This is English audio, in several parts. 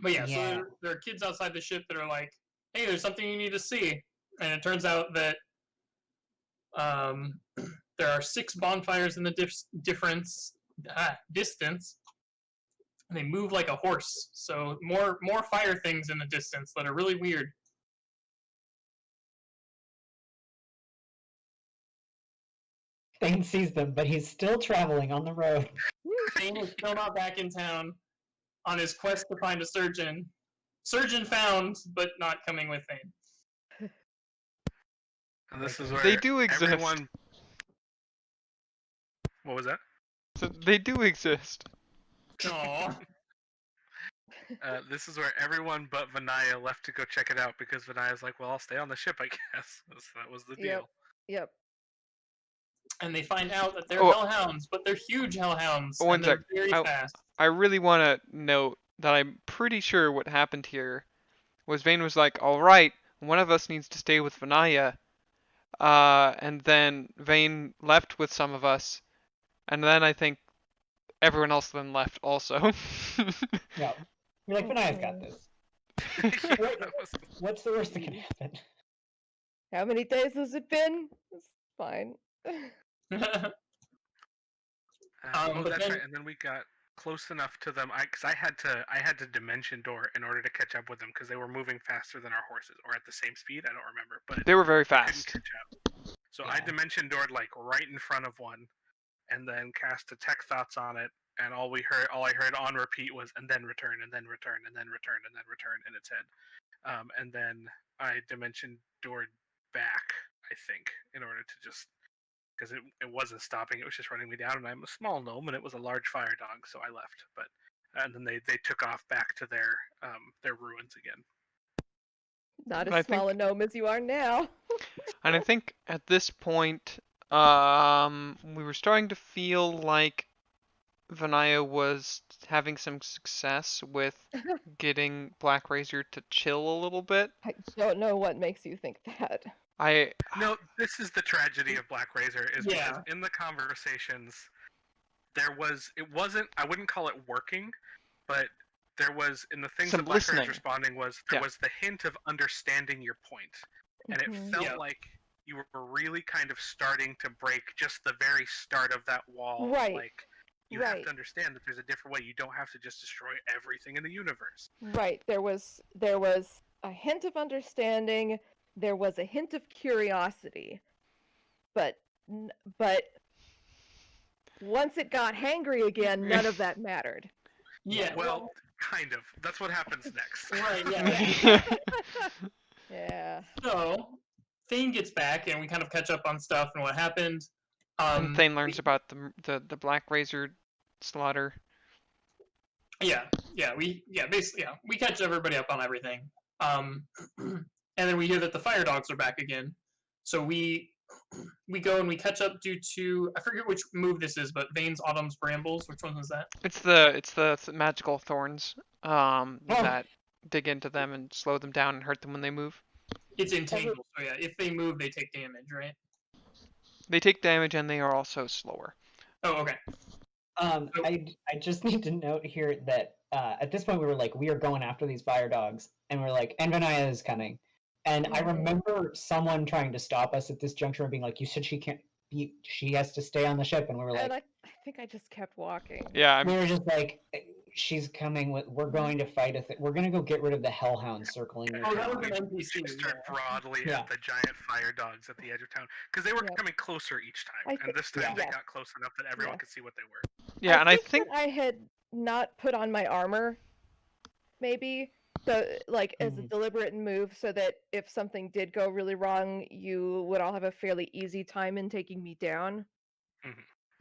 But yeah, so there are kids outside the ship that are like, hey, there's something you need to see. And it turns out that there are 6 bonfires in the distance. And they move like a horse. So more fire things in the distance that are really weird. Thane sees them, but he's still traveling on the road. Thane is still not back in town on his quest to find a surgeon. Surgeon found, but not coming with Thane. And this is where They do exist. everyone... What was that? So they do exist. Aww. This is where everyone but Vinaya left to go check it out because Vinaya's like, well, I'll stay on the ship, I guess. That was the deal. Yep. And they find out that they're hellhounds, but they're huge hellhounds, and they're very fast. I really want to note that I'm pretty sure what happened here was Vane was like, all right, one of us needs to stay with Vinaya. And then Vane left with some of us. And then I think everyone else then left also. Yeah. You're like, Vinaya's got this. What's the worst that can happen? How many days has it been? It's fine. That's right. And then we got close enough to them. Because I had to dimension door in order to catch up with them because they were moving faster than our horses, or at the same speed. I don't remember, but they were very fast. Couldn't catch up. So I dimension doored like right in front of one, and then cast detect thoughts on it. And all I heard on repeat was and then return, and then return, and then return, and then return in its head. And then I dimension doored back, I think, in order to just because it wasn't stopping, it was just running me down, and I'm a small gnome, and it was a large fire dog, so I left. But and then they took off back to their ruins again. Not as small a gnome as you are now. And I think at this point, we were starting to feel like Vinaya was having some success with getting Blackrazor to chill a little bit. I don't know what makes you think that. No, this is the tragedy of Blackrazor, is because in the conversations, it wasn't, I wouldn't call it working, but there was, in the things some that Blackrazor was listening. responding was, there was the hint of understanding your point. And it felt like you were really kind of starting to break just the very start of that wall. Right. Like, you have to understand that there's a different way. You don't have to just destroy everything in the universe. Right. There was a hint of understanding. There was a hint of curiosity. But once it got hangry again, none of that mattered. Yeah. Well, kind of. That's what happens next. Right, yeah. Yeah. So, Thane gets back, and we kind of catch up on stuff and what happened. And Thane learns about the Blackrazor slaughter. We catch everybody up on everything. And then we hear that the fire dogs are back again. So we go and we catch up due to, I forget which move this is, but Vane's Autumn's Brambles. Which one was that? It's the magical thorns that dig into them and slow them down and hurt them when they move. It's entangled, so yeah, if they move, they take damage, right? They take damage and they are also slower. Oh, okay. I just need to note here that at this point we were like, we are going after these fire dogs, and we're like, and Vinaya is coming. And I remember someone trying to stop us at this juncture and being like, you said she can't be, she has to stay on the ship, and we were like, And I think I just kept walking. Yeah, we were just like, she's coming with, we're going to fight we're going to go get rid of the hellhounds circling your that town. was an NPC. Start broadly at the giant fire dogs at the edge of town, because they were coming closer each time, and this time they got close enough that everyone could see what they were. Yeah, and I think I had not put on my armor, maybe, so like as a deliberate move, so that if something did go really wrong, you would all have a fairly easy time in taking me down.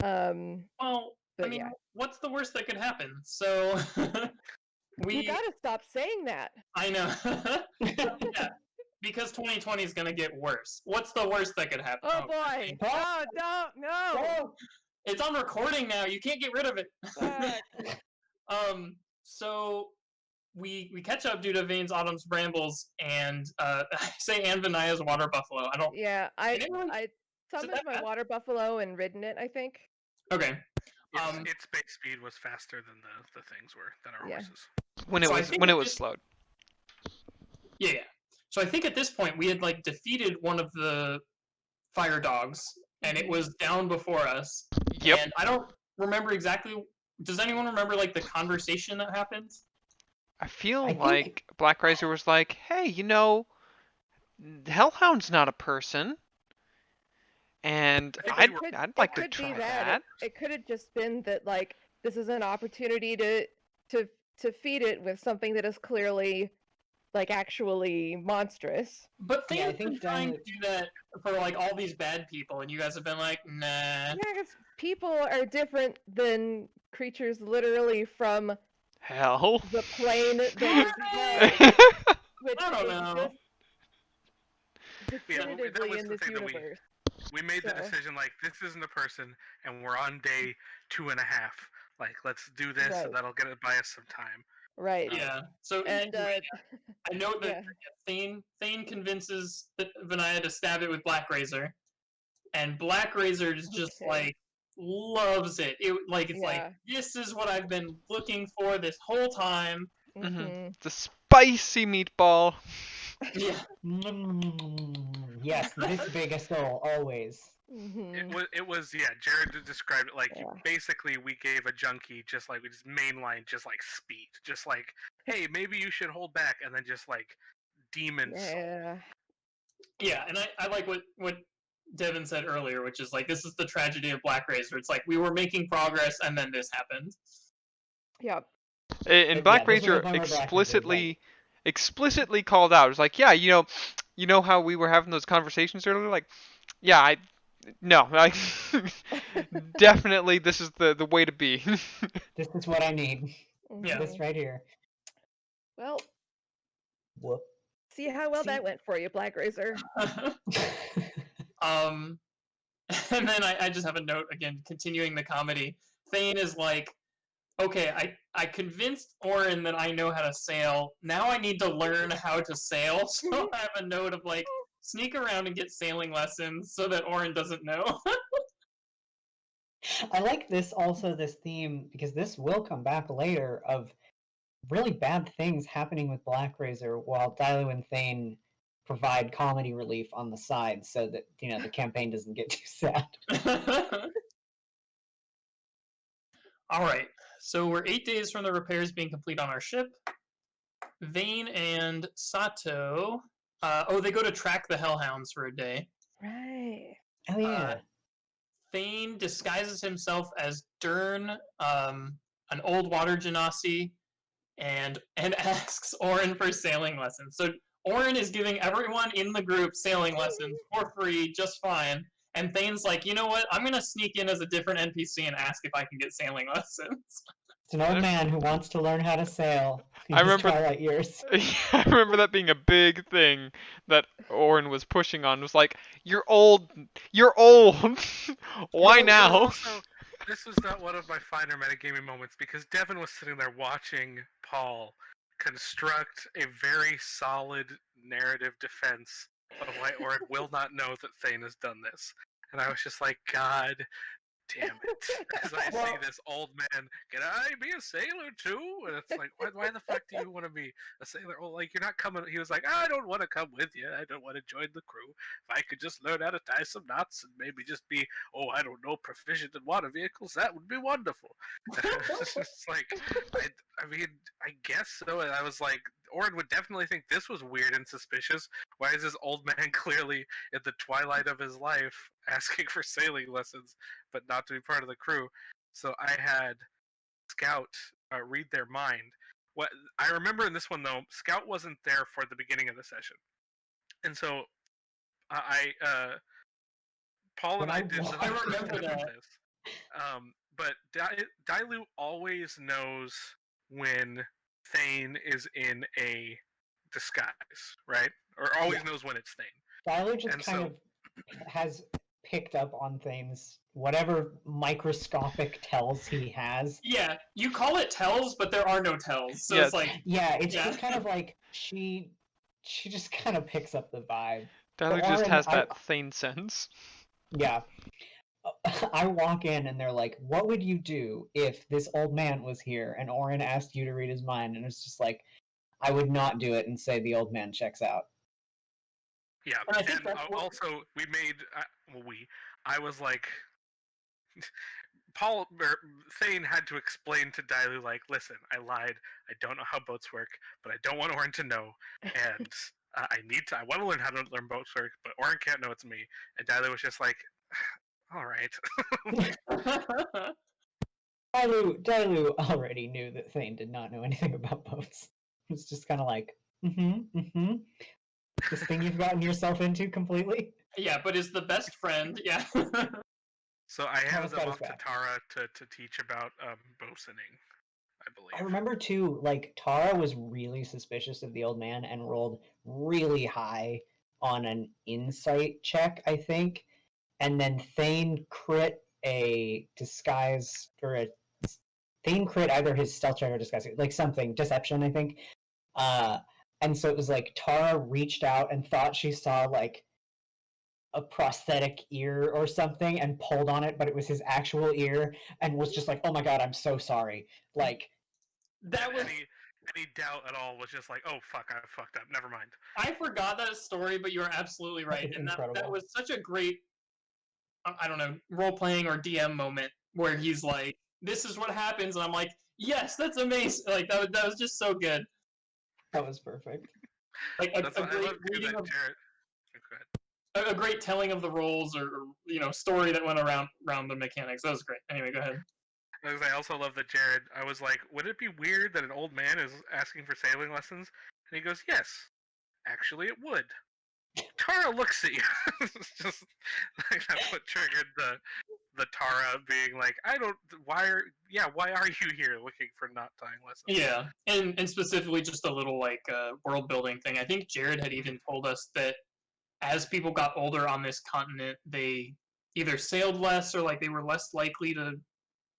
Well, I mean, what's the worst that could happen? So you gotta stop saying that. I know. Yeah, because 2020 is gonna get worse. What's the worst that could happen? Oh boy! Oh no! It's on recording now. You can't get rid of it. So we catch up due to Vane's Autumn's Brambles, and I say and Vinaya's Water Buffalo. I don't. Yeah, I summoned my Water Buffalo and ridden it, I think. Okay. Its base speed was faster than the things were, than our horses. when it So I was think when it at was this- slowed. Yeah. So I think at this point we had like defeated one of the fire dogs, and it was down before us. Yep. And I don't remember exactly. Does anyone remember like the conversation that happened? I feel I think- like Blackrazor was like, "Hey, you know, Hellhound's not a person, and I think I'd like to could try be that." It could have just been that like this is an opportunity to feed it with something that is clearly like actually monstrous. But Yeah, I Thane's been think trying that- to do that for like all these bad people, and you guys have been like, nah. Yeah, because people are different than creatures literally from Hell. the plane that is hell, which I don't know. exists Yeah, well, that definitively was in the this thing that universe. we made the So- decision like this isn't a person, and we're on day 2.5. Like, let's do this, Right. and that'll get it by us some time. Right. Yeah. So And I know that yeah. Thane convinces Vinaya to stab it with Blackrazor, and Blackrazor is just Okay. like loves it. It's like Yeah. this is what I've been looking for this whole time. Mhm. The spicy meatball. Yeah. Yes, this big a soul always. Mhm. It was yeah. Jared described it like Yeah. basically we gave a junkie just like we just mainline just like speed, just like hey maybe you should hold back, and then just like demon soul. Yeah. Yeah, and I like what Devin said earlier, which is like this is the tragedy of Blackrazor. It's like we were making progress and then this happened. And Yep. Yeah, this was the Blackrazor point where Blackrazor was explicitly called out. It was like, yeah, you know how we were having those conversations earlier? Like, yeah, definitely this is the way to be. This is what I need. Yeah. This Mhm. right here. Well, Whoop. see how well See- that went for you, Blackrazor. And then I just have a note again, continuing the comedy. Thane is like, okay, I convinced Orin that I know how to sail. Now I need to learn how to sail. So I have a note of like, sneak around and get sailing lessons so that Orin doesn't know. I like this theme, because this will come back later, of really bad things happening with Blackrazor while Dailu and Thane provide comedy relief on the side so that, the campaign doesn't get too sad. All right, so we're 8 days from the repairs being complete on our ship. Vane and Sato, they go to track the Hellhounds for a day. Right. Oh yeah. Thane disguises himself as Dern, an old water genasi, and asks Orin for sailing lessons. So Orin is giving everyone in the group sailing lessons for free, just fine. And Thane's like, you know what? I'm gonna sneak in as a different NPC and ask if I can get sailing lessons. It's an old man who wants to learn how to sail in I his remember- twilight years. I remember that being a big thing that Orin was pushing on. Was like, you're old. Why Well, now? also, this was not one of my finer metagaming moments because Devin was sitting there watching Paul construct a very solid narrative defense of why Orin will not know that Thane has done this. And I was just like, God damn it. As I see this old man, can I be a sailor too? And it's like, why the fuck do you want to be a sailor? Well, like, you're not coming. He was like, I don't want to come with you. I don't want to join the crew. If I could just learn how to tie some knots and maybe just be, I don't know, proficient in water vehicles, that would be wonderful. It's just like, I mean, I guess so. And I was like, Orin would definitely think this was weird and suspicious. Why is this old man clearly in the twilight of his life asking for sailing lessons, but not to be part of the crew? So I had Scout read their mind. What I remember in this one though, Scout wasn't there for the beginning of the session, and so Paul and I did. I remember that. This. But Dailu always knows when Thane is in a disguise, right? Or always knows when it's Thane. Dailu just And kind so- of has picked up on things, whatever microscopic tells he has. Yeah, you call it tells, but there are no tells. So Yeah, it's like, Yeah, it's Yeah. just kind of like she just kind of picks up the vibe. Tyler But just Orin, has that Thane sense. Yeah. I walk in and they're like, "What would you do if this old man was here and Orin asked you to read his mind?" And it's just like, I would not do it and say the old man checks out. Yeah, And I think and that's what- also we made I was like, Paul or Thane had to explain to Dailu like, listen, I lied. I don't know how boats work, but I don't want Orin to know, and I want to learn how to learn boats work, but Orin can't know it's me. And Dailu was just like, all right. Dailu already knew that Thane did not know anything about boats. It was just kind of like, this thing you've gotten yourself into completely. yeah, but is the best friend. Yeah. So I handed Tara's them got his off to back. Tara to teach about boatsaining, I believe. I remember too, like Tara was really suspicious of the old man and rolled really high on an insight check, I think. And then Thane crit a disguise or a Thane crit either his stealth check or disguise, like something, deception, I think. And so it was like Tara reached out and thought she saw like a prosthetic ear or something and pulled on it, but it was his actual ear and was just like, "Oh my god, I'm so sorry." Like That was. Any doubt at all was just like, oh fuck, I fucked up. Never mind. I forgot that story, but you are absolutely right, It's and that incredible. was such a great, I don't know, role playing or DM moment where he's like, "This is what happens," and I'm like, "Yes, that's amazing!" Like that was just so good. That was perfect. Like That's a what I great love too. reading That of Jared. Go ahead. a great telling of the roles or story that went around the mechanics. That was great. Anyway, go ahead. I also love that Jared. I was like, would it be weird that an old man is asking for sailing lessons? And he goes, yes, actually, it would. Tara looks at you. It's just like that's what triggered the Tara being like, I don't. Why are you here looking for not tying lessons? Yeah, and specifically just a little like world building thing. I think Jared had even told us that as people got older on this continent, they either sailed less or like they were less likely to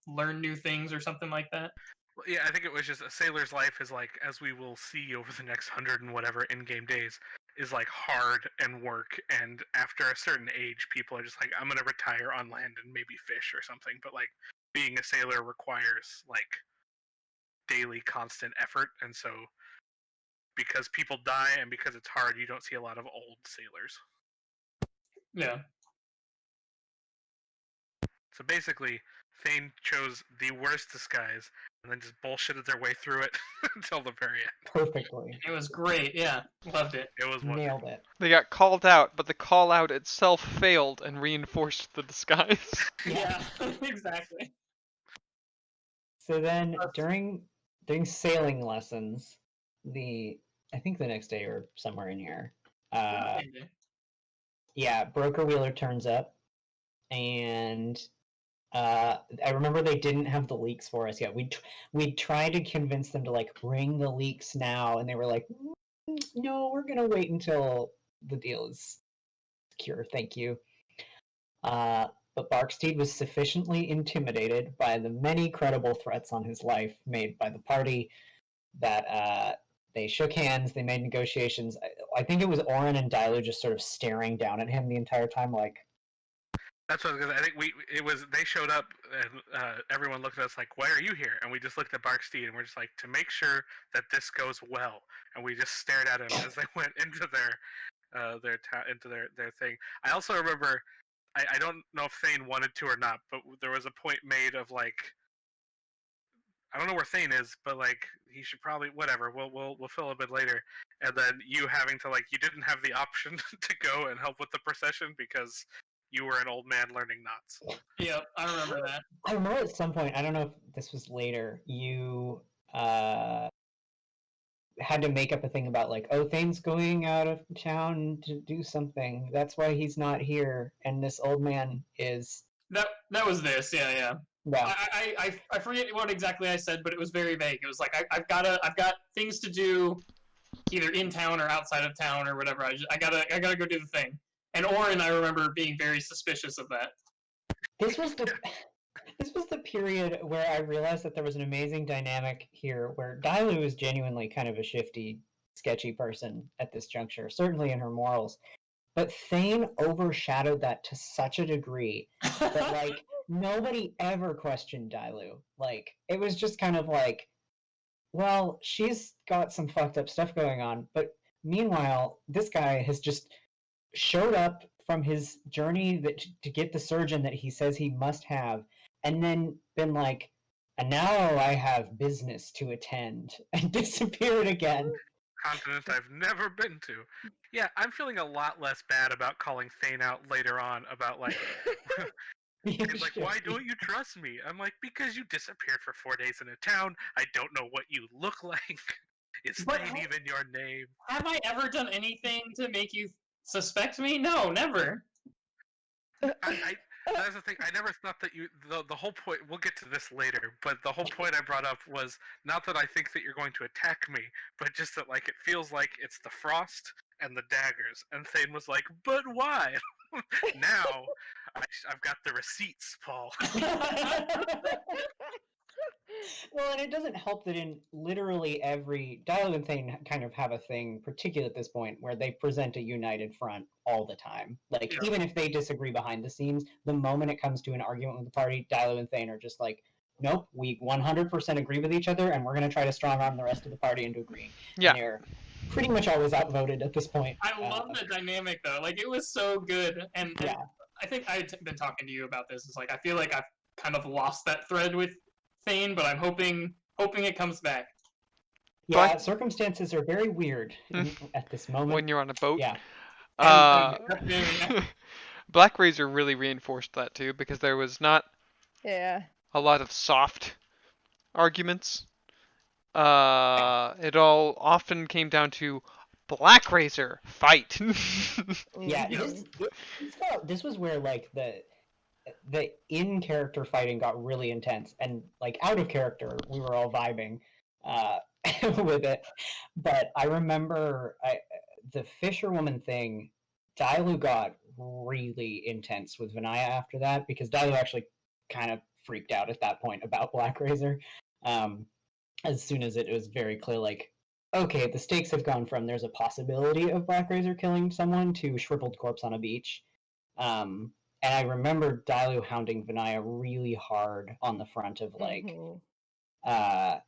learn new things or something like that. Well, yeah, I think it was just a sailor's life is like, as we will see over the next 100 and whatever in-game days, is like hard and work. And after a certain age, people are just like, I'm gonna retire on land and maybe fish or something. But like, being a sailor requires like daily, constant effort, and so because people die and because it's hard, you don't see a lot of old sailors. Yeah. So basically, Thane chose the worst disguise and then just bullshitted their way through it until the very end. Perfectly. It was great. Yeah, loved it. It was wonderful. Nailed it. They got called out, but the call out itself failed and reinforced the disguise. Yeah, exactly. So then during sailing lessons, I think the next day or somewhere in here, yeah, Broker Wheeler turns up, and I remember they didn't have the leaks for us yet. We tried to convince them to like bring the leaks now, and they were like, "No, we're gonna wait until the deal is secure. Thank you." But Barksteed was sufficiently intimidated by the many credible threats on his life made by the party that they shook hands. They made negotiations. I think it was Orin and Dailu just sort of staring down at him the entire time, like. That's what I think. They showed up and everyone looked at us like, "Why are you here?" And we just looked at Barksteed and we're just like, to make sure that this goes well. And we just stared at him as they went into their thing. I also remember. I don't know if Thane wanted to or not, but there was a point made of like, I don't know where Thane is, but like he should probably whatever. We'll fill a bit later, and then you having to like you didn't have the option to go and help with the procession because you were an old man learning knots. Yeah, I remember that. I remember at some point, I don't know if this was later, you had to make up a thing about like, oh, Thane's going out of town to do something. That's why he's not here, and this old man is. That was this. Yeah. Yeah. I forget what exactly I said, but it was very vague. It was like I've got things to do, either in town or outside of town or whatever. I gotta go do the thing. And Orin, I remember being very suspicious of that. This was the period where I realized that there was an amazing dynamic here where Dailu is genuinely kind of a shifty, sketchy person at this juncture, certainly in her morals. but Thane overshadowed that to such a degree that like nobody ever questioned Dailu. Like it was just kind of like, well, she's got some fucked up stuff going on, but meanwhile, this guy has just showed up from his journey to get the surgeon that he says he must have, and then been like, and now I have business to attend, and disappeared again. Continent I've never been to. Yeah, I'm feeling a lot less bad about calling Thane out later on about like He's like, why don't you trust me? I'm like, because you disappeared for 4 days in a town. I don't know what you look like. Is But Thane even your name? Have I ever done anything to make you suspect me? No, never. That's the thing. I never thought that you. The whole point. We'll get to this later, but the whole point I brought up was not that I think that you're going to attack me, but just that like it feels like it's the frost and the daggers. And Thane was like, but why? Now I've got the receipts, Paul. Well, and it doesn't help that in literally every Dial and Thane kind of have a thing, particularly at this point, where they present a united front all the time. Like Yeah. even if they disagree behind the scenes, the moment it comes to an argument with the party, Dial and Thane are just like, nope, we 100% agree with each other, and we're going to try to strong arm the rest of the party into agreeing. Yeah. And they're pretty much always outvoted at this point. I love the dynamic though. Like it was so good, and Yeah. I think I've been talking to you about this. It's like I feel like I've kind of lost that thread with Thane, but I'm hoping it comes back. Yeah, Black- circumstances are very weird at this moment. When you're on a boat. Yeah. Blackrazor really reinforced that too, because there was not Yeah. a lot of soft arguments. It all often came down to Blackrazor fight. Yeah, Mhm. this was where like the in character fighting got really intense, and like out of character we were all vibing with it. But I remember the fisherwoman thing, Dailu got really intense with Vinaya after that, because Dailu actually kind of freaked out at that point about Blackrazor. As soon as it was very clear, like, okay, the stakes have gone from there's a possibility of Blackrazor killing someone to shriveled corpse on a beach. And I remember Dailu hounding Vinaya really hard on the front of like, Mhm.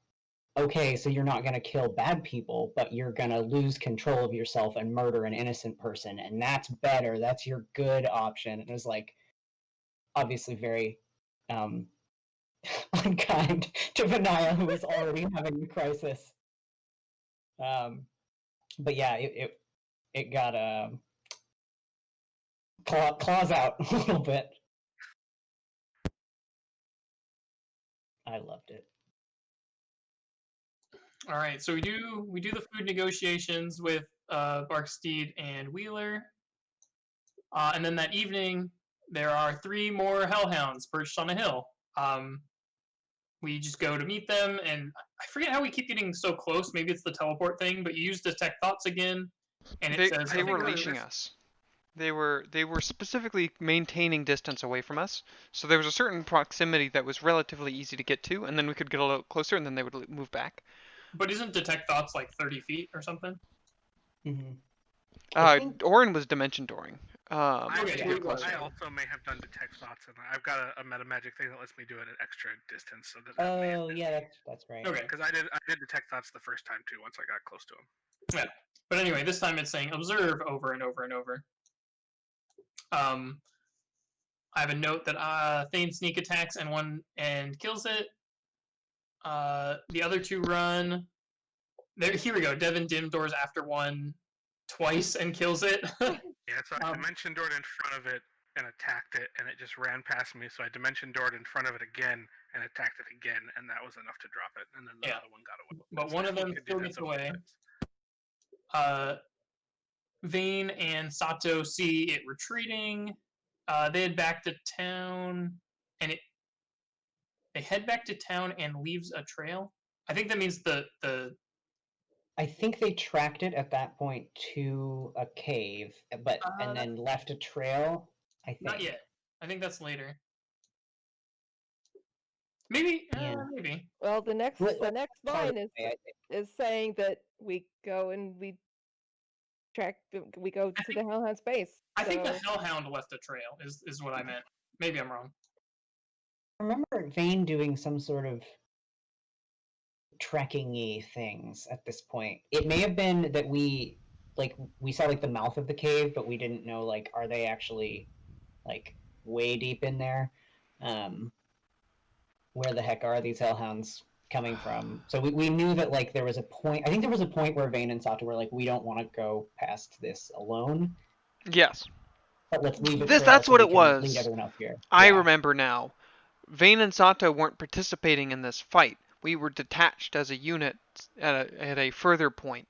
Okay, so you're not going to kill bad people, but you're going to lose control of yourself and murder an innocent person, and that's better. That's your good option. And it was like, obviously very unkind to Vinaya, who was already having a crisis. But yeah, it got claws out a little bit. I loved it. All right, so we do the food negotiations with Barksteed and Wheeler, and then that evening there are 3 more hellhounds perched on a hill. We just go to meet them, and I forget how we keep getting so close. Maybe it's the teleport thing, but you use detect thoughts again, and it says They were leashing us. They were specifically maintaining distance away from us, so there was a certain proximity that was relatively easy to get to, and then we could get a little closer, and then they would move back. But isn't detect thoughts like 30 feet or something? Mm-hmm. Orin was dimension dooring. Okay, I also may have done detect thoughts, and I've got a meta magic thing that lets me do it at extra distance. So that Oh yeah, that's great. Okay. Because I did detect thoughts the first time too. Once I got close to him. Yeah. But anyway, this time it's saying observe over and over and over. I have a note that Thane sneak attacks and kills it. The other 2 run. Here we go. Devin dim doors after one twice and kills it. Yeah, so I dimension doored in front of it and attacked it, and it just ran past me. So I dimension doored in front of it again and attacked it again, and that was enough to drop it. And then the other one got away. But one of them still gets away. Vane and Sato see it retreating. They head back to town, and they head back to town and leaves a trail. I think that means the I think they tracked it at that point to a cave, but and then left a trail. I think. Not yet. I think that's later. Maybe. Yeah. Maybe. Well, the next line I is saying that we go and we track. We go to the Hellhound's base. I think the So Hellhound left a trail. Is what I meant. Maybe I'm wrong. I remember Vane doing some sort of trekking-y things at this point. It may have been that we saw like the mouth of the cave, but we didn't know like are they actually like way deep in there? Where the heck are these hellhounds coming from? So we knew that like there was a point. I think there was a point where Vane and Sato were like, we don't want to go past this alone, Yes. but let's leave a This trail that's so what we it can lead was. everyone up here. I Yeah. remember now. Vane and Sato weren't participating in this fight. We were detached as a unit at a further point.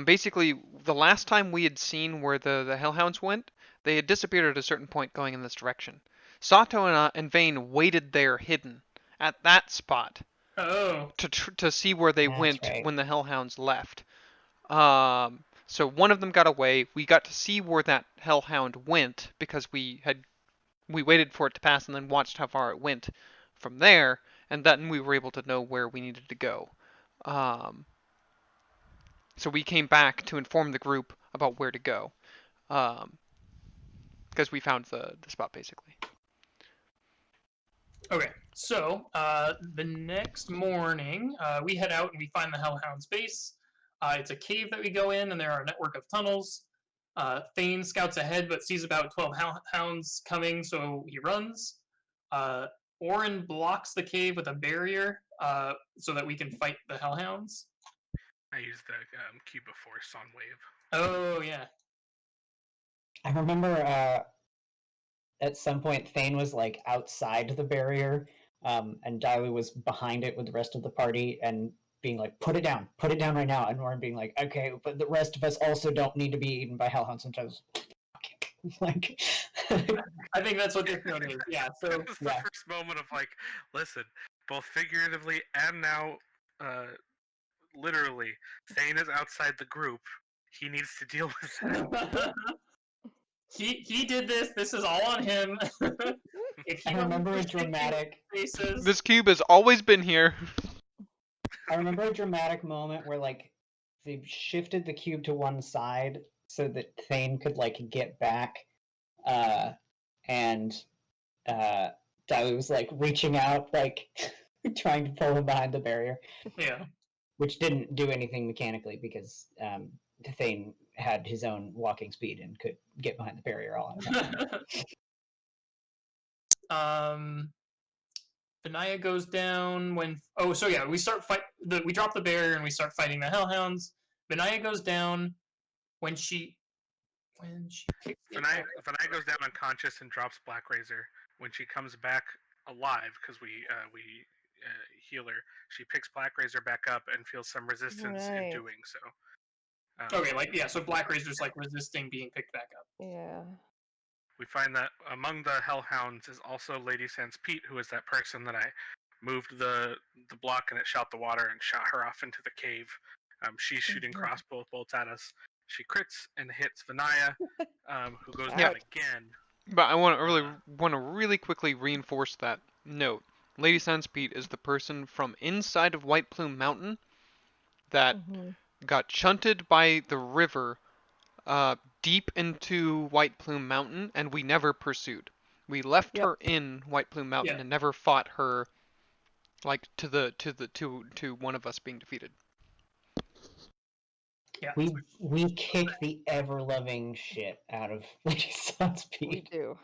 Basically, the last time we had seen where the Hellhounds went, they had disappeared at a certain point going in this direction. Sato and Vane waited there hidden at that spot Oh. to see where they That's went right. when the Hellhounds left. So one of them got away. We got to see where that Hellhound went because we waited for it to pass and then watched how far it went from there, and then we were able to know where we needed to go. So we came back to inform the group about where to go, because we found the spot basically. Okay, so the next morning, we head out and we find the Hellhound's base. It's a cave that we go in, and there are a network of tunnels. Thane scouts ahead, but sees about 12 hounds coming, so he runs. Orin blocks the cave with a barrier so that we can fight the Hellhounds. I used the cube of force on wave. Oh, yeah. I remember at some point Thane was like outside the barrier, and Dalu was behind it with the rest of the party and being like, put it down right now. And Warren being like, okay, but the rest of us also don't need to be eaten by hellhounds sometimes. Like, I think that's what this note is. Yeah, so This is the yeah. first moment of like, listen, both figuratively and now literally, Thane is outside the group. He needs to deal with that. he did this. This is all on him. If he I remember a removes the dramatic. faces, This cube has always been here. I remember a dramatic moment where like they shifted the cube to one side so that Thane could like get back, and Dalu was like reaching out, like trying to pull him behind the barrier, yeah. which didn't do anything mechanically because Thane had his own walking speed and could get behind the barrier all on his own. Benaya goes down when. Oh, so yeah, we start fight. We drop the barrier and we start fighting the Hellhounds. Benaya goes down when she kicks it back up. Vanai goes down unconscious and drops Blackrazor. When she comes back alive, because we heal her, she picks Blackrazor back up and feels some resistance in Right. doing so. Okay, like yeah, so Blackrazor's like resisting being picked back up. yeah. We find that among the Hellhounds is also Lady Sans Pete, who is that person that I moved the block and it shot the water and shot her off into the cave. She's shooting Mhm. crossbow bolts at us. She crits and hits Vanaya, who goes Yeah. down again. But I want to really quickly reinforce that note. Lady Sandspeed is the person from inside of White Plume Mountain that Mhm. got shunted by the river deep into White Plume Mountain, and we never pursued. We left Yep. her in White Plume Mountain Yeah. and never fought her, like to one of us being defeated. Yeah. We kick the ever loving shit out of Lady We Sunspeed. do.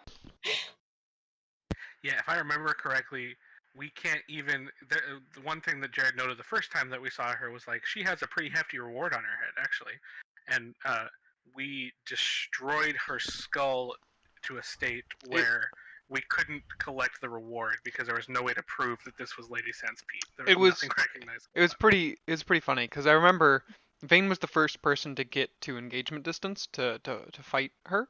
Yeah, if I remember correctly, we can't even. The one thing that Jared noted the first time that we saw her was like she has a pretty hefty reward on her head, actually, and we destroyed her skull to a state where we couldn't collect the reward because there was no way to prove that this was Lady Sanspete. There was, It was- nothing recognizable. It was pretty funny because I remember Vane was the first person to get to engagement distance to fight her,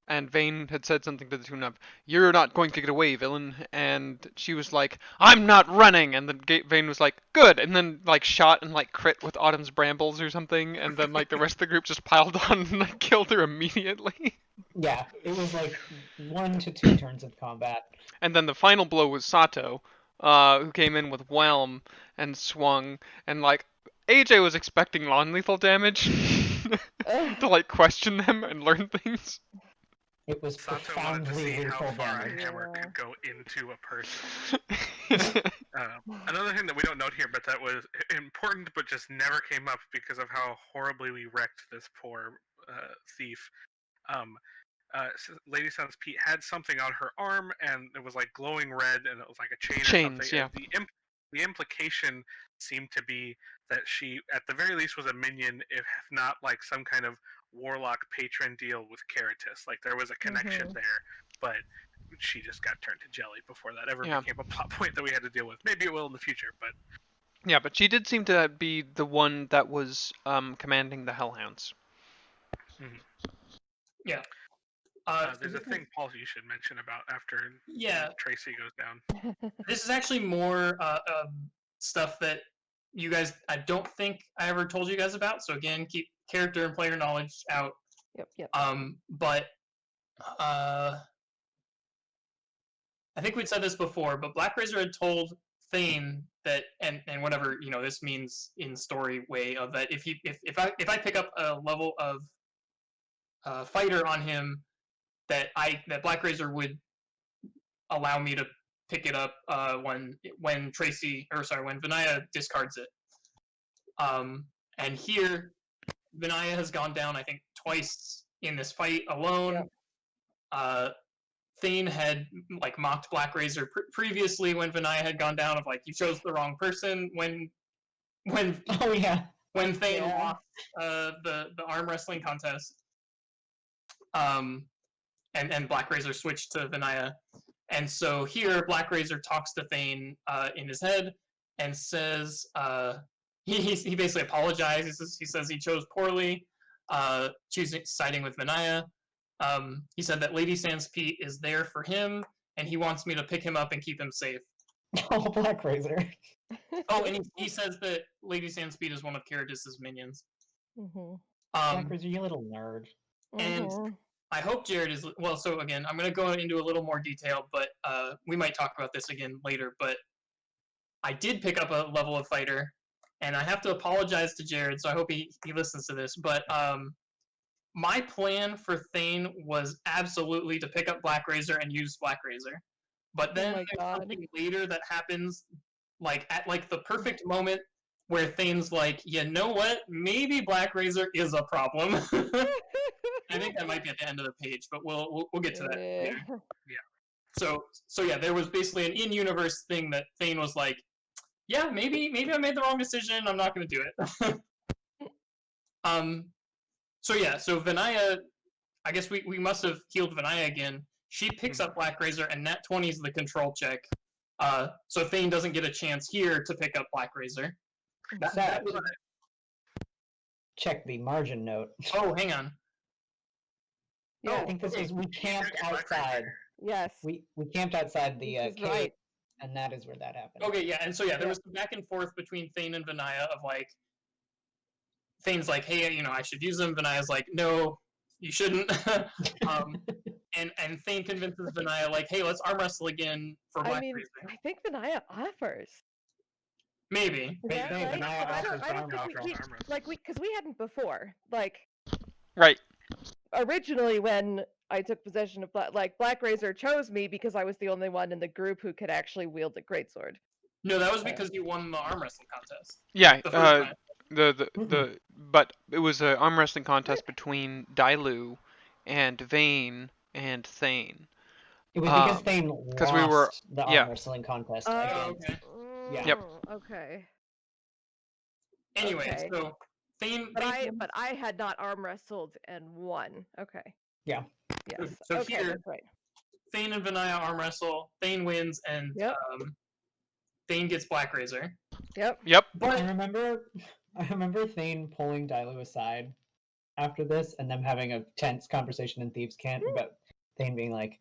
and Vane had said something to the tune of, "You're not going to get away, villain," and she was like, "I'm not running," and then Vane was like, "Good," and then like shot and like crit with Autumn's Brambles or something, and then like the rest of the group just piled on and like, killed her immediately. Yeah, it was like 1 to 2 turns of combat. And then the final blow was Sato, who came in with Whelm and swung, and like AJ was expecting non-lethal damage. to like question them and learn things. It was Sato wanted to profoundly see how lethal far a damage. hammer Yeah. could go into a person. Another thing that we don't note here, but that was important, but just never came up because of how horribly we wrecked this poor thief. Lady Sans Pete had something on her arm, and it was like glowing red, and it was like a chain or Chains, something. yeah. The implication seemed to be that she, at the very least, was a minion, if not like some kind of warlock patron deal with Keratis. Like there was a connection there, but she just got turned to jelly before that ever Yeah. became a plot point that we had to deal with. Maybe it will in the future, but Yeah, but she did seem to be the one that was commanding the Hellhounds. Yeah. there's a thing, Paul, you should mention about after Yeah. Tracy goes down. This is actually more stuff that you guys, I don't think I ever told you guys about. So again, keep character and player knowledge out. Yep. But I think we'd said this before, but Blackrazor had told Thane that, and whatever this means in story way, of that if I pick up a level of fighter on him, that Blackrazor would allow me to pick it up when Vinaya discards it. And here, Vinaya has gone down, I think, twice in this fight alone. Yep. Thane had like mocked Blackrazor previously when Vinaya had gone down, of like, you chose the wrong person when Oh yeah. when Thane lost the arm wrestling contest. And Blackrazor switched to Vinaya. And so here, Blackrazor talks to Thane in his head and says, he basically apologizes. He says he chose poorly, siding with Vinaya. He said that Lady Sans Pete is there for him, and he wants me to pick him up and keep him safe. Oh, Blackrazor. Oh, and he says that Lady Sans Pete is one of Keratis' minions. Blackrazor, you little nerd. And I hope Jared is well. So again, I'm going to go into a little more detail, but we might talk about this again later. But I did pick up a level of fighter, and I have to apologize to Jared. So I hope he listens to this. But my plan for Thane was absolutely to pick up Blackrazor and use Blackrazor. But then there's something later that happens, like at like the perfect moment where Thane's like, you know what? Maybe Blackrazor is a problem. I think that might be at the end of the page, but we'll get to that later. Yeah. So yeah, there was basically an in-universe thing that Thane was like, yeah, maybe I made the wrong decision. I'm not going to do it. So Vinaya, I guess we must have healed Vinaya again. She picks up Blackrazor, and Nat 20 is the control check. So Thane doesn't get a chance here to pick up Blackrazor. Check the margin note. Oh, hang on. Yeah, I think this was, we camped outside. Yes. We camped outside the cave, right. and that is where that happened. Okay, yeah, and so there was some back and forth between Thane and Vinaya of like, Thane's like, hey, I should use them. Vinaya's like, no, you shouldn't. And Thane convinces Vinaya like, hey, let's arm wrestle again for Blackrazor. I think Vinaya offers. Maybe. Vinaya offers arm wrestling. Because we hadn't before. Like. Right. Originally, when I took possession of Blackrazor chose me because I was the only one in the group who could actually wield the greatsword. No, that was because you won the arm wrestling contest. Yeah, but it was an arm wrestling contest between Dailu and Vayne and Thane. It was because Thane lost the arm wrestling contest. Okay. Yeah. Yep. Okay. Anyway, so Thane. But I had not arm wrestled and won. Okay. Yeah. Yes. So okay, here, that's right. Thane and Vinaya arm wrestle. Thane wins, and Thane gets Blackrazor. Yep. But I remember Thane pulling Dailu aside after this, and them having a tense conversation in Thieves' Cant about Thane being like,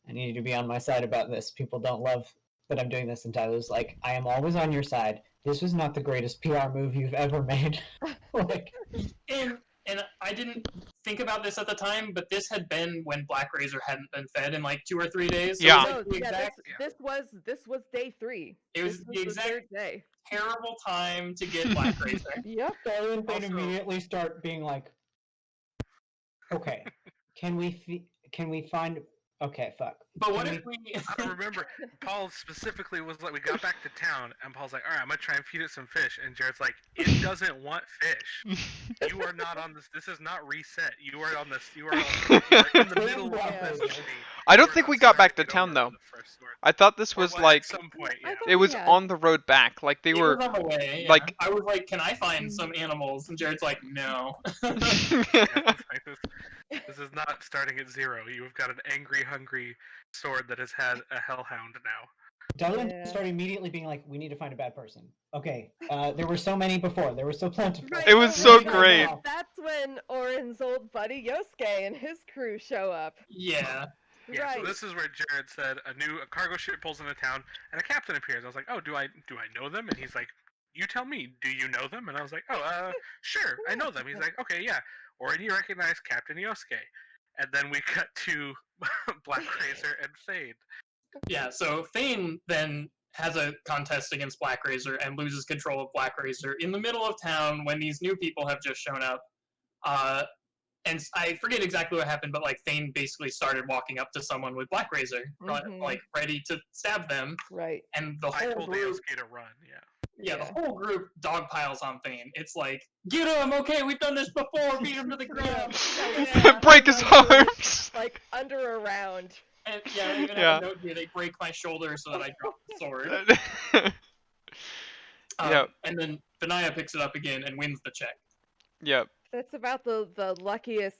I need you to be on my side about this. People don't love that I'm doing this. And Dailu's like, I am always on your side. This was not the greatest PR move you've ever made. And I didn't think about this at the time, but this had been when Blackrazor hadn't been fed in like 2 or 3 days. So Yeah. This was day 3. It was the exact third day. Terrible time to get Blackrazor. Yep. Dailu and Thane immediately start being like, Okay. Can we find? Okay, fuck. But what Can if we? I remember Paul specifically was like, we got back to town, and Paul's like, all right, I'm gonna try and feed it some fish, and Jared's like, it doesn't want fish. You are not on this. This is not reset. You are on this. You are in the middle of this journey. I You don't are think not we got back to starting it town over though. on the first sword. I thought this Or, was well, like at some point, I yeah. thought it was we had. on the road back. Like they It were. was on the way. Yeah. like- I was like, "Can I find some animals?" And Jared's like, "No." This is not starting at 0. You've got an angry, hungry sword that has had a hellhound now. Dylan Yeah. started immediately being like, "We need to find a bad person." Okay, there were so many before. There were so plentiful. Right, It was oh so my God, great. That's when Oren's old buddy Yosuke and his crew show up. Yeah. Yeah, Right. so this is where Jared said a cargo ship pulls into town and a captain appears. I was like, oh, do I know them? And he's like, you tell me, do you know them? And I was like, oh, sure, I know them. He's like, okay, yeah. Or you recognize Captain Yosuke. And then we cut to Blackrazor and Fade. Yeah. So Thane then has a contest against Blackrazor and loses control of Blackrazor in the middle of town when these new people have just shown up. And I forget exactly what happened, but like Thane basically started walking up to someone with Blackrazor, Mhm. like ready to stab them, Right. and the I whole told group, Yosuke to run, yeah. yeah, the whole group dogpiles on Thane. It's like, get him, okay, we've done this before, beat him to the ground. Yeah. Break his arms. Like under a round. And yeah, I even Yeah. have a note here. They break my shoulder so that I drop the sword. Yep. And then Benaya picks it up again and wins the check. Yep. That's about the luckiest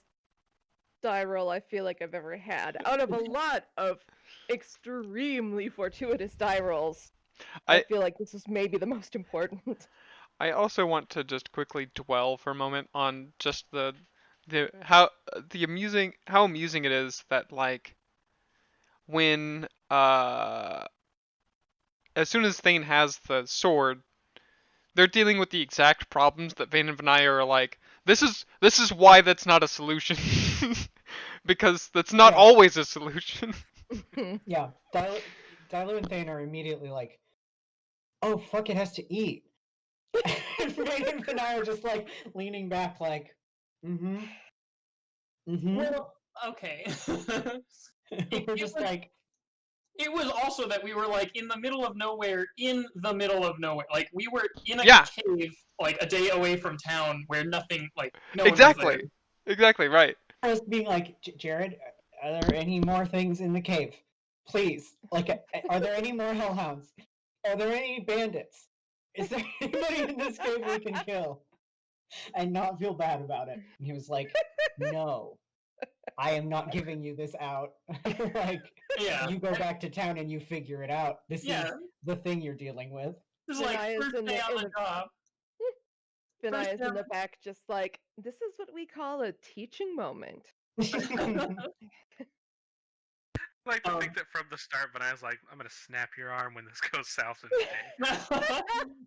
die roll I feel like I've ever had. Out of a lot of extremely fortuitous die rolls, I I- feel like this is maybe the most important. I also want to just quickly dwell for a moment on just how amusing it is that like when as soon as Thane has the sword, they're dealing with the exact problems that Vayne and Vanaya are like, this is why that's not a solution. Because that's not Yeah. always a solution. Yeah, Dylan and Thane are immediately like, "Oh fuck, it has to eat." And Fade and Vanaya are just like leaning back, like, "Mm-hmm, mm-hmm." Well, okay. We're just was- like, It was also that we were like in the middle of nowhere, Like we were in a Yeah. cave, like a day away from town, where nothing, like no Exactly. one was there. Exactly right. I was being like, Jared, are there any more things in the cave? Please, like, are there any more hellhounds? Are there any bandits? Is there anybody in this cave we can kill and not feel bad about it? And he was like, no, I am not giving you this out. Like, Yeah. you go back to town and you figure it out. This Yeah. is the thing you're dealing with. This is like Benaya's first in day the- on in the the- job. Benaya's in the down. back just like, this is what we call a teaching moment. I like to think that from the start, but I was like, I'm gonna snap your arm when this goes south in the day.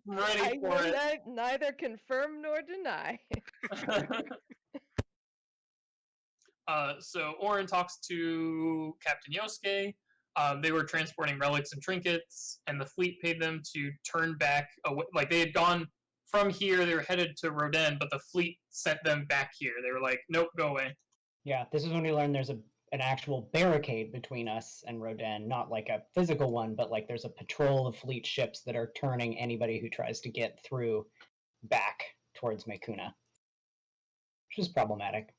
Ready I for will it. neither confirm nor deny. So Oren talks to Captain Yosuke. They were transporting relics and trinkets, and the fleet paid them to turn back away. Like they had gone from here, they were headed to Roden, but the fleet sent them back here. They were like, "Nope, go away." Yeah, this is when we learn there's an actual barricade between us and Roden, not like a physical one, but like there's a patrol of fleet ships that are turning anybody who tries to get through back towards Mekuna, which is problematic.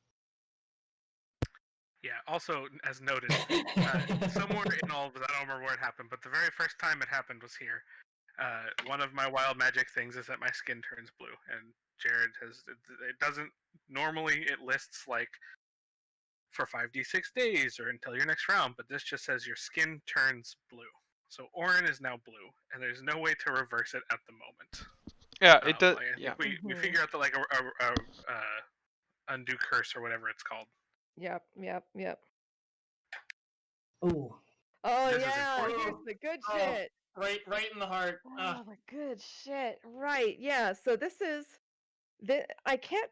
Yeah, also, as noted, somewhere in all of this, I don't remember where it happened, but the very first time it happened was here. One of my wild magic things is that my skin turns blue, and Jared it doesn't, normally it lists like for 5d6 days or until your next round, but this just says your skin turns blue. So Oren is now blue, and there's no way to reverse it at the moment. Yeah, it does. Like, I think Yeah. we figure out that like a undo curse or whatever it's called. Yep. Ooh. Oh This is yeah, important. here's the good Oh, shit. Right in the heart. Oh, the good shit. Right. Yeah. So this is I can't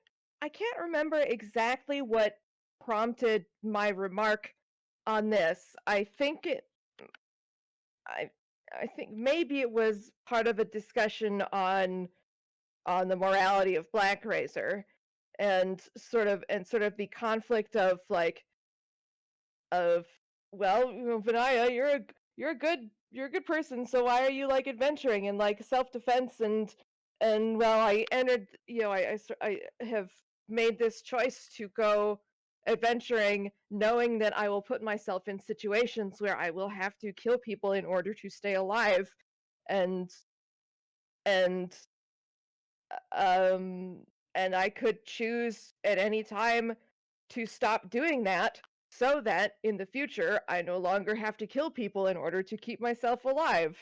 remember exactly what prompted my remark on this. I think maybe it was part of a discussion on the morality of Blackrazor. and sort of the conflict of like well, Vinaya, you're a good person, so why are you like adventuring and like self-defense and well, I entered, I have made this choice to go adventuring knowing that I will put myself in situations where I will have to kill people in order to stay alive, and and um and I could choose at any time to stop doing that so that in the future I no longer have to kill people in order to keep myself alive.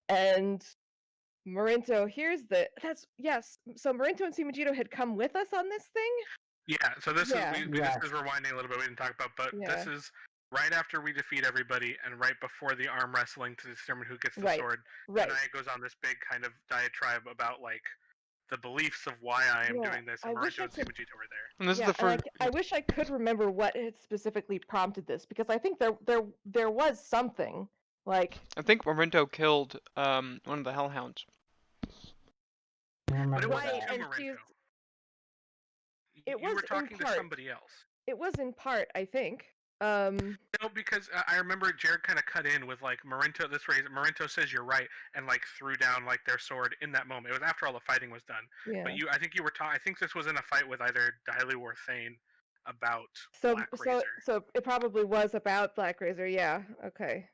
And Marinto hears that. That's yes. So Marinto and Simajito had come with us on this thing. Yeah, so this Yeah. is this is rewinding a little bit. We didn't talk about, but this Yeah. is right after we defeat everybody and right before the arm wrestling to determine who gets the Right. sword. Right. Naya goes on this big kind of diatribe about like the beliefs of why I am Yeah, doing this, I and wish Marinto I and could- Simajito were there. And this is Yeah, the and first. I wish I could remember what had specifically prompted this, because I think there was something like I think Marinto killed one of the Hellhounds. I remember But it wasn't right, to and Marinto. it You was were in talking to part. somebody else. It was in part, I think. No, because I remember Jared kind of cut in with like Marinto. Marinto says you're right, and like threw down like their sword in that moment. It was after all the fighting was done. Yeah. But I think you were I think this was in a fight with either Dailu or Thane about So Blackrazor. so it probably was about Blackrazor. Yeah. Okay.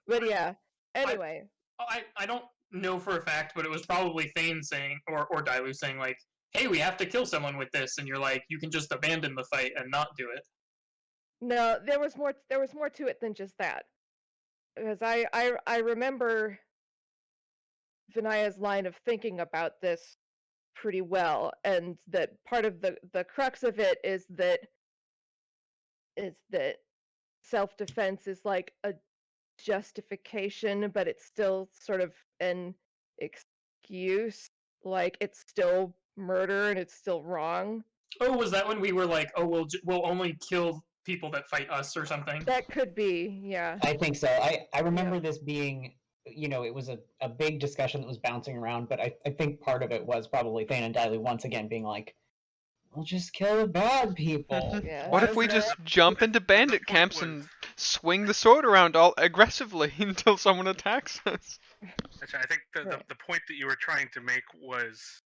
But yeah. Anyway. I don't know for a fact, but it was probably Thane saying, or Dailu saying, like, hey, we have to kill someone with this, and you're like, you can just abandon the fight and not do it. No, there was more to it than just that. Because I remember Vinaya's line of thinking about this pretty well, and that part of the crux of it is that self-defense is like a justification, but it's still sort of an excuse. Like it's still murder and it's still wrong. Oh, was that when we were like, oh, we'll only kill people that fight us or something? That could be, yeah. I think so. I remember this being, it was a big discussion that was bouncing around, but I think part of it was probably Thane and Dailu once again being like, we'll just kill the bad people. Yeah. What if we just jump into bandit camps and swing the sword around all aggressively until someone attacks us? Actually, I think the point that you were trying to make was,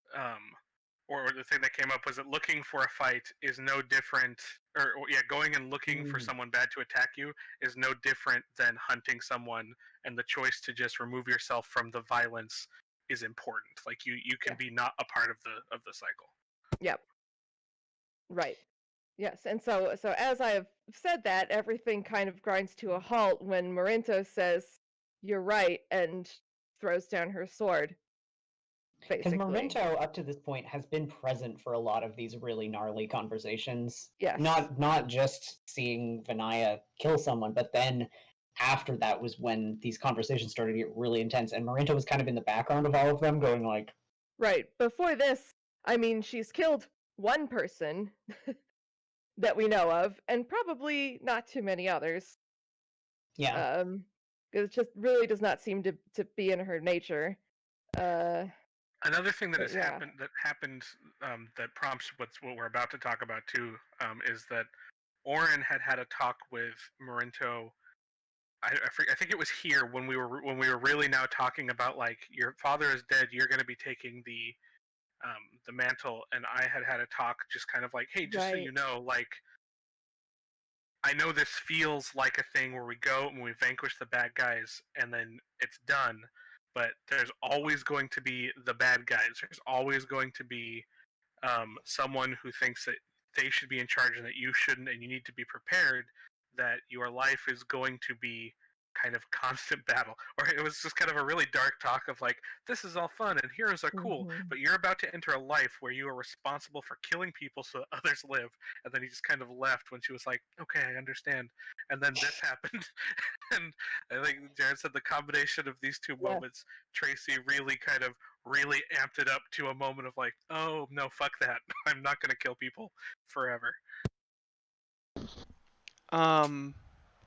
or the thing that came up was that looking for a fight is no different, or going and looking for someone bad to attack you is no different than hunting someone, and the choice to just remove yourself from the violence is important. Like you can be not a part of the cycle. Yep. Right. Yes, and so as I have said that, everything kind of grinds to a halt when Marinto says, "You're right," and throws down her sword. Because Basically. Marinto, up to this point, has been present for a lot of these really gnarly conversations. Yes. Not just seeing Vinaya kill someone, but then after that was when these conversations started to get really intense, and Marinto was kind of in the background of all of them, going like, Right. Before this, I mean, she's killed one person that we know of, and probably not too many others. yeah. Because it just really does not seem to be in her nature. Another thing that But has yeah. happened that prompts what we're about to talk about too, is that Oren had a talk with Marinto. I think it was here when we were really now talking about like your father is dead, you're going to be taking the mantle, and I had a talk just kind of like, hey, just so Right. you know, like I know this feels like a thing where we go and we vanquish the bad guys and then it's done, but there's always going to be the bad guys. There's always going to be someone who thinks that they should be in charge and that you shouldn't, and you need to be prepared that your life is going to be kind of constant battle. Or it was just kind of a really dark talk of like, this is all fun and heroes are cool, Mhm. but you're about to enter a life where you are responsible for killing people so that others live. And then he just kind of left when she was like, okay, I understand. And then this happened. And I think Jared said the combination of these two Yeah. moments, Tracy really amped it up to a moment of like, oh no, fuck that. I'm not gonna kill people forever.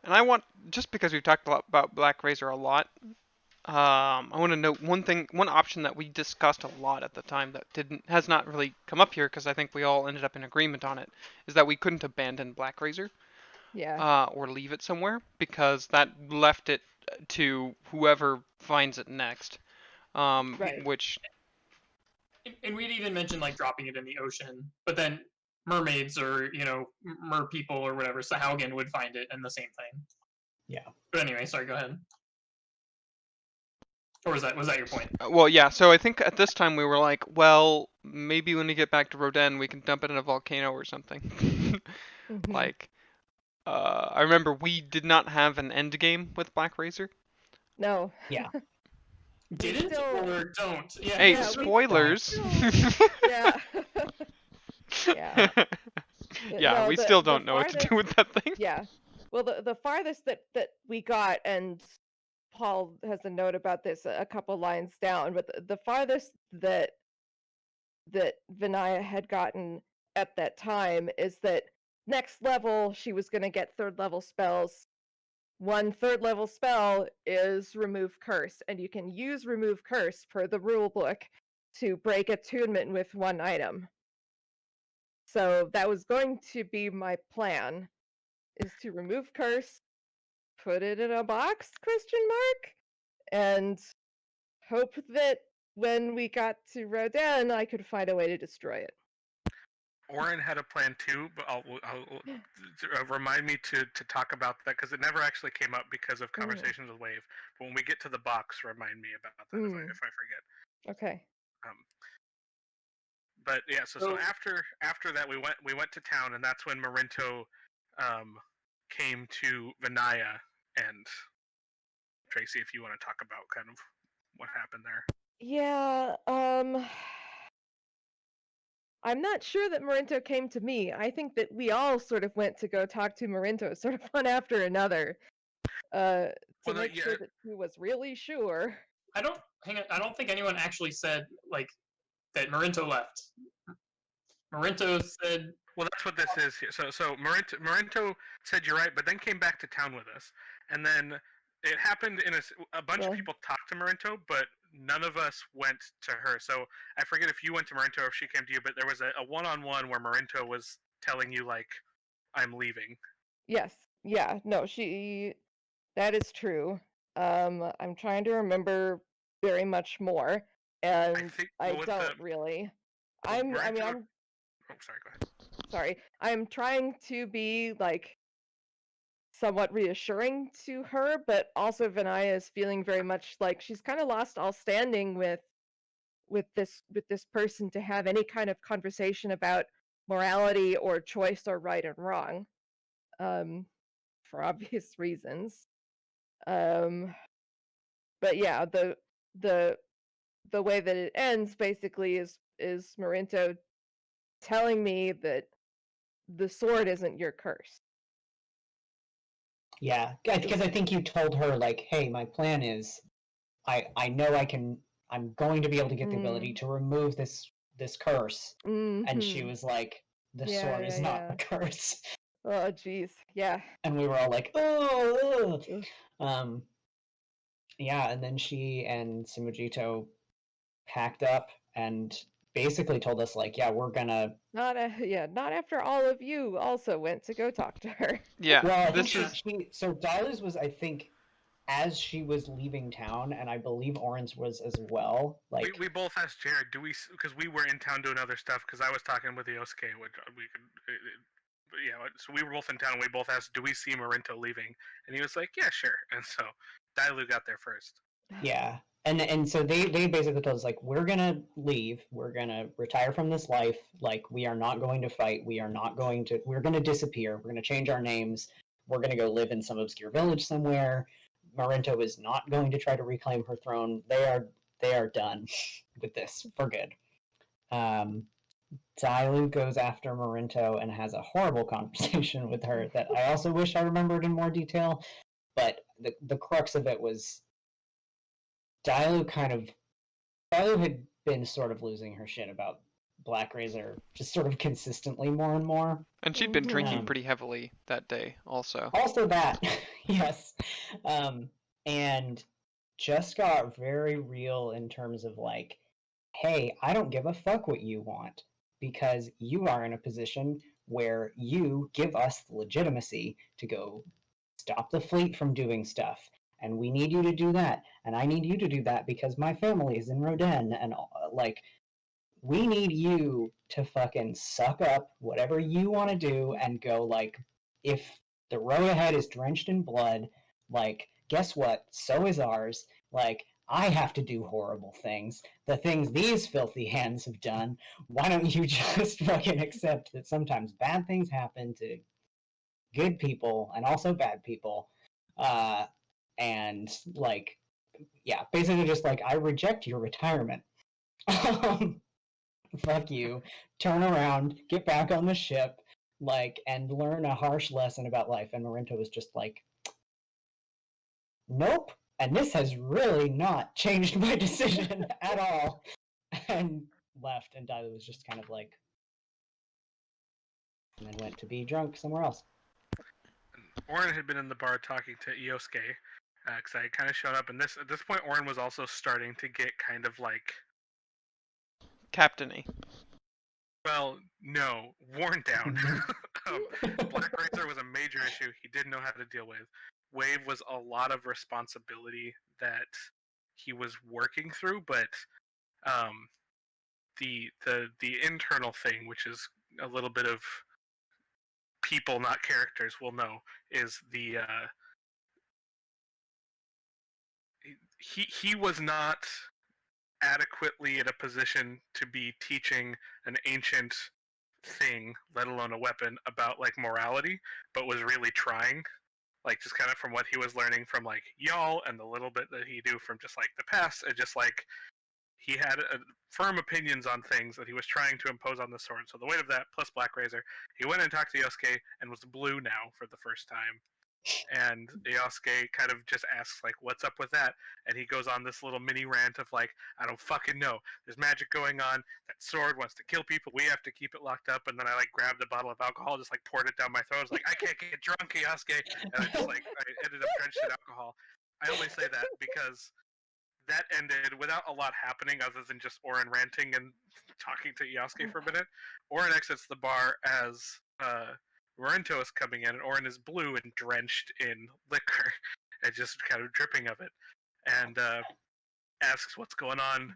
And I want, just because we've talked about Blackrazor a lot, I want to note one option that we discussed a lot at the time that has not really come up here because I think we all ended up in agreement on it, is that we couldn't abandon Blackrazor, Yeah. or leave it somewhere because that left it to whoever finds it next. Right. Which And we'd even mentioned like dropping it in the ocean, but then mermaids or mer people or whatever, Sahaugen would find it and the same thing. Yeah. But anyway, sorry, go ahead. Or was that your point? well, yeah. So I think at this time we were like, well, maybe when we get back to Roden, we can dump it in a volcano or something. Mhm. Like, I remember we did not have an end game with Blackrazor. No. Yeah. Didn't still- or don't? Yeah. Hey, Yeah, we spoilers. Yeah. Yeah. Yeah, No, we the- still the don't know what to do farthest- with that thing. Yeah. Well, the farthest that we got, and Paul has a note about this a couple lines down, but the farthest that Vinaya had gotten at that time is that next level she was going to get 3rd level spells. One 3rd level spell is remove curse, and you can use remove curse per the rule book to break attunement with 1 item. So that was going to be my plan, is to remove curse, put it in a box, and hope that when we got to Rodan, I could find a way to destroy it. Oren had a plan too, but I'll remind me to talk about that because it never actually came up because of conversations with Wave. But when we get to the box, remind me about that if I forget. Okay. But yeah, so after that we went to town, and that's when Marinto came to Vinaya. And Tracy, if you want to talk about kind of what happened there. Yeah, I'm not sure that Marinto came to me. I think that we all sort of went to go talk to Marinto, sort of one after another, to make sure that he was really sure. I don't think anyone actually said like that Marinto left. Marinto said, well, that's what this is here. So Marinto said you're right, but then came back to town with us, and then it happened in a bunch of people talked to Marinto, but none of us went to her. So I forget if you went to Marinto or if she came to you, but there was a one-on-one where Marinto was telling you like, "I'm leaving." Yes. Yeah. No. That is true. I'm trying to remember very much more, and I don't really. I'm. I mean, I'm. Oh, sorry. Go ahead. Sorry. I'm trying to be like somewhat reassuring to her, but also Vinaya is feeling very much like she's kind of lost all standing with this person to have any kind of conversation about morality or choice or right and wrong, for obvious reasons. But yeah, the way that it ends basically is Marinto telling me that the sword isn't your curse. Yeah, because I think you told her like, "Hey, my plan is, I know I'm going to be able to get the ability to remove this curse," and she was like, "The sword is not the curse." Oh, jeez, yeah. And we were all like, "Oh." Yeah, and then she and Sumujito packed up and basically told us like, "Yeah, we're gonna." Not after all of you also went to go talk to her. Yeah, Well, I this think is so Darla's was, I think, as she was leaving town, and I believe Oren's was as well. Like we both asked Jared, do we, because we were in town doing other stuff, because I was talking with the Yosuke, which we could, yeah. So we were both in town. And we both asked, do we see Marinto leaving? And he was like, yeah, sure. And so Dailu got there first. Yeah, and so they basically told us like, we're gonna leave, we're gonna retire from this life, like we are not going to fight, we're gonna disappear, we're gonna change our names, we're gonna go live in some obscure village somewhere. Marinto is not going to try to reclaim her throne. They are done with this for good. Dailu goes after Marinto and has a horrible conversation with her that I also wish I remembered in more detail, but the crux of it was Dailu had been sort of losing her shit about Blackrazor, just sort of consistently more and more. and she'd been drinking pretty heavily that day also. Also that, yes. And just got very real in terms of like, hey, I don't give a fuck what you want because you are in a position where you give us the legitimacy to go stop the fleet from doing stuff. And we need you to do that. And I need you to do that because my family is in Roden. And like, we need you to fucking suck up whatever you want to do and go, like, if the road ahead is drenched in blood, like, guess what? So is ours. Like, I have to do horrible things. The things these filthy hands have done. Why don't you just fucking accept that sometimes bad things happen to good people and also bad people? And, like, yeah, basically just like, I reject your retirement. Fuck you, turn around, get back on the ship, like, and learn a harsh lesson about life. And Marinto was just like, nope. And this has really not changed my decision at all. And left, and Daila was just kind of like, and then went to be drunk somewhere else. Orin had been in the bar talking to Iosuke, because I kind of showed up, and at this point, Orin was also starting to get kind of like, Captainy. well, no, worn down. Blackrazor was a major issue he didn't know how to deal with. Wave was a lot of responsibility that he was working through, but the internal thing, which is a little bit of people, not characters, will know, is the he was not adequately in a position to be teaching an ancient thing, let alone a weapon, about like morality, but was really trying, like just kind of from what he was learning from like y'all and the little bit that he knew from just like the past, and just like he had firm opinions on things that he was trying to impose on the sword. So the weight of that plus Blackrazor, he went and talked to Yosuke and was blue now for the first time. And Yosuke kind of just asks, like, what's up with that? And he goes on this little mini rant of, like, I don't fucking know. There's magic going on. That sword wants to kill people. We have to keep it locked up. And then I, like, grabbed a bottle of alcohol, just, like, poured it down my throat. I was like, I can't get drunk, Yosuke. And I just, like, I ended up drenched in alcohol. I only say that because that ended without a lot happening other than just Orin ranting and talking to Yosuke for a minute. Orin exits the bar as Marinto is coming in, and Orin is blue and drenched in liquor and just kind of dripping of it, and asks what's going on.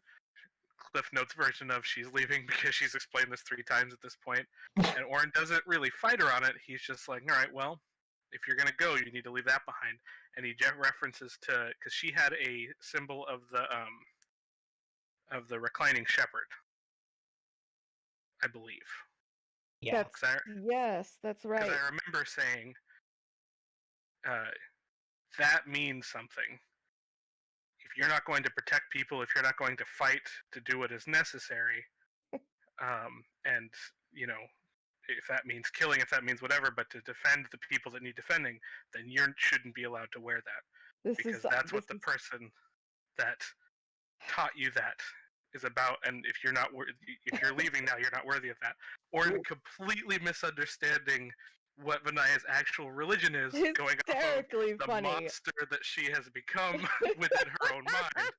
Cliff Notes version of she's leaving because she's explained this 3 times at this point, and Orin doesn't really fight her on it. He's just like, all right, well, if you're gonna go, you need to leave that behind. And he references to, because she had a symbol of the reclining shepherd, I believe. Yeah. Yes, that's right. Because I remember saying that means something. If you're not going to protect people, if you're not going to fight to do what is necessary, and you know, if that means killing, if that means whatever, but to defend the people that need defending, then you shouldn't be allowed to wear that, because that's what the person that taught you that is about. And if you're not, if you're leaving now, you're not worthy of that. Or completely misunderstanding what Vanaya's actual religion is, going off of the monster that she has become within her own mind.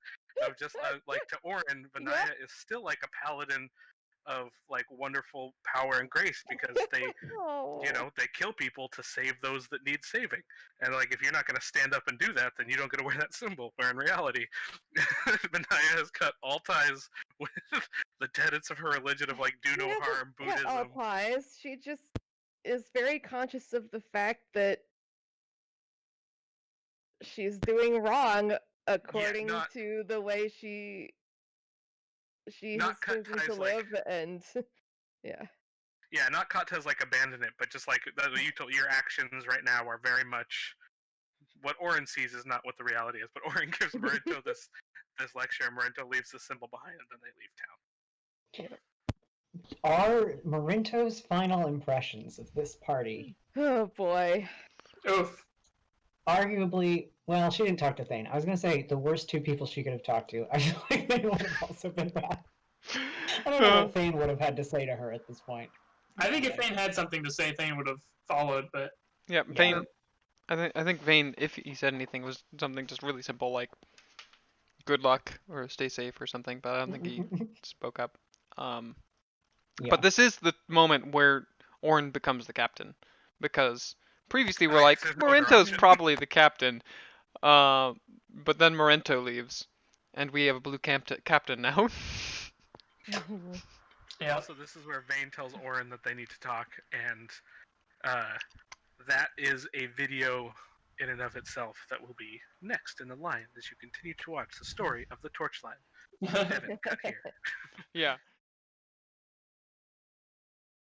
Of just like, to Orin, Vanaya is still like a paladin of like wonderful power and grace, because they you know, they kill people to save those that need saving. And like, if you're not going to stand up and do that, then you don't get to wear that symbol. Where in reality, Benaya has cut all ties with the tenets of her religion of like do no harm Buddhism. All ties. She just is very conscious of the fact that she's doing wrong according to the way she has chosen to live, and yeah, not cut ties like abandon it, but just like your actions right now are very much what Orin sees is not what the reality is. But Orin gives Marinto this lecture, and Marinto leaves the symbol behind, and then they leave town. Are Marinto's final impressions of this party? Oh boy. Oof. Arguably, well, she didn't talk to Thane. I was gonna say the worst 2 people she could have talked to. I feel like they would have also been bad. I don't know what Thane would have had to say to her at this point. I think if Thane had something to say, Thane would have followed, but yeah, Thane. I think Vane, if he said anything, was something just really simple, like, good luck or stay safe or something, but I don't think he spoke up. Yeah. But this is the moment where Orn becomes the captain, because previously we're Right, like, there's no other Morento's option. probably the captain, but then Morento leaves, and we have a blue captain now. Yeah. Also, this is where Vayne tells Orin that they need to talk, and that is a video in and of itself that will be next in the line as you continue to watch the story of the Torchline. Evan, cut here. Yeah.